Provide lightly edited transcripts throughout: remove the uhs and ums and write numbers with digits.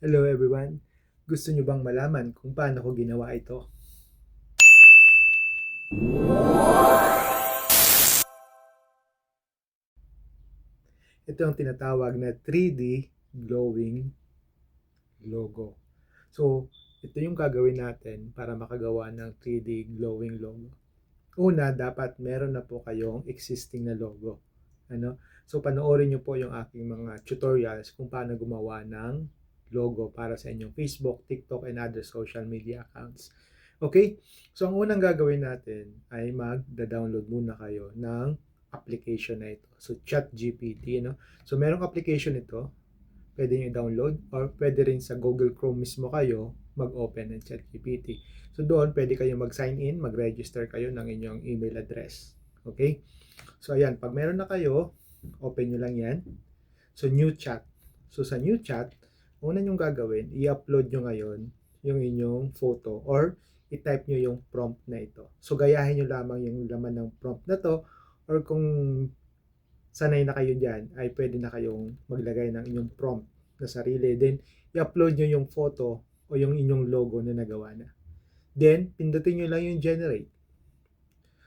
Hello everyone! Gusto nyo bang malaman kung paano ko ginawa ito? Ito ang tinatawag na 3D glowing logo. So, ito yung gagawin natin para makagawa ng 3D glowing logo. Una, dapat meron na po kayong existing na logo. So, panoorin nyo po yung aking mga tutorials kung paano gumawa ng logo para sa inyong Facebook, TikTok, and other social media accounts. Okay? So, ang unang gagawin natin ay mag-download muna kayo ng application na ito. So, ChatGPT, So, merong application ito, pwede nyo i-download or pwede rin sa Google Chrome mismo kayo mag-open ng ChatGPT. So, doon pwede kayo mag-sign in, mag-register kayo ng inyong email address. Okay? So, ayan, pag meron na kayo, open nyo lang yan. So, new chat. So, sa new chat, una nyong gagawin, i-upload nyo ngayon yung inyong photo or i-type nyo yung prompt na ito. So, gayahin nyo lamang yung laman ng prompt na to or kung sanay na kayo dyan, ay pwede na kayong maglagay ng inyong prompt na sarili. Then, i-upload nyo yung photo o yung inyong logo na nagawa na. Then, pindutin nyo lang yung generate.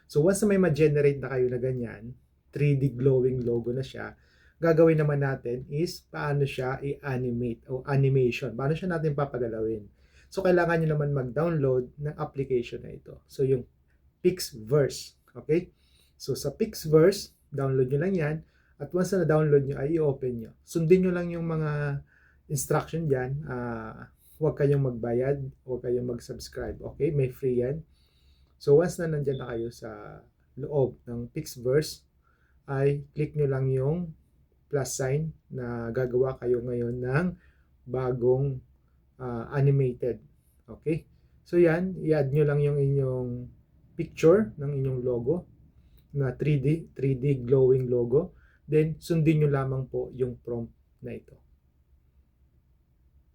So, once na may ma-generate na kayo na ganyan, 3D glowing logo na siya, gagawin naman natin is paano siya i-animate o animation. Paano siya natin papagalawin. So, kailangan nyo naman mag-download ng application na ito. So, yung Pixverse. Okay? So, sa Pixverse, download nyo lang yan. At once na na-download nyo, ay i-open nyo. Sundin nyo lang yung mga instruction dyan. Huwag kayong magbayad. Huwag kayong mag-subscribe. Okay? May free yan. So, once na nandyan na kayo sa loob ng Pixverse, ay click nyo lang yung plus sign na gagawa kayo ngayon ng bagong animated. Okay? So, yan. I-add nyo lang yung inyong picture ng inyong logo na 3D glowing logo. Then, sundin nyo lamang po yung prompt na ito.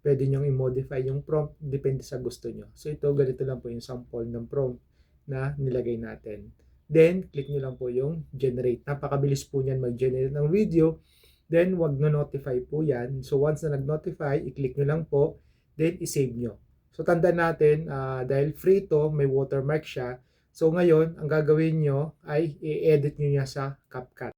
Pwede nyo i-modify yung prompt, depende sa gusto nyo. So, ito, ganito lang po yung sample ng prompt na nilagay natin. Then, click nyo lang po yung generate. Napakabilis po niyan mag-generate ng video. Then, wag no-notify po yan. So, once na nag-notify, i-click nyo lang po. Then, i-save nyo. So, tandaan natin, dahil free ito, may watermark siya. So, ngayon, ang gagawin nyo ay i-edit nyo niya sa CapCut.